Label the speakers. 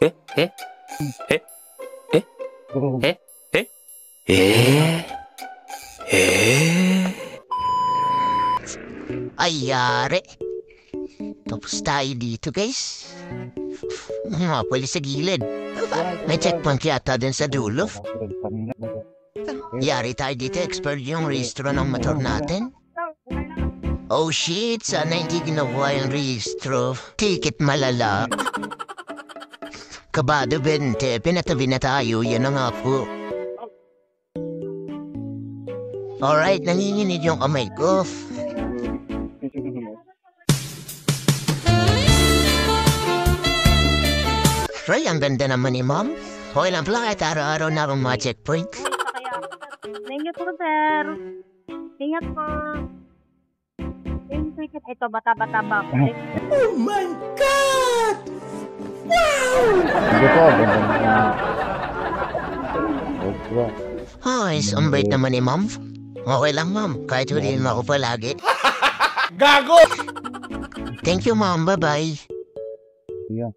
Speaker 1: Eh? Eh? Eh? Eh? Eh? Eh? Eh? Eh?
Speaker 2: Ay, yari. Tapos tayo dito, guys. Mga pwede sa gilid. May checkpoint yata din sa dulo. Yari tayo dito, expert yung rehistro ng motor natin. Oh shit, sana hindi ginawa yung rehistro. Ticket malala. Kabado 20, pinatabi na tayo, yan ang ako. Alright, nanginginig yung kamay ko. Roy, ang ganda naman ni Mom. Okay lang pala kahit araw-araw na akong mga checkpoint.
Speaker 3: Thank you po, sir. Ingat po. Yung ticket, ito, bata-bata ba?
Speaker 2: Oh my God! Wow!
Speaker 4: Sige po, ganda.
Speaker 2: Ay, sombait naman ni Mom. Okay lang, Mom. Kahit huliin mo ako palagi.
Speaker 1: Gago!
Speaker 2: Thank you, Mom. Bye-bye.
Speaker 4: Yeah.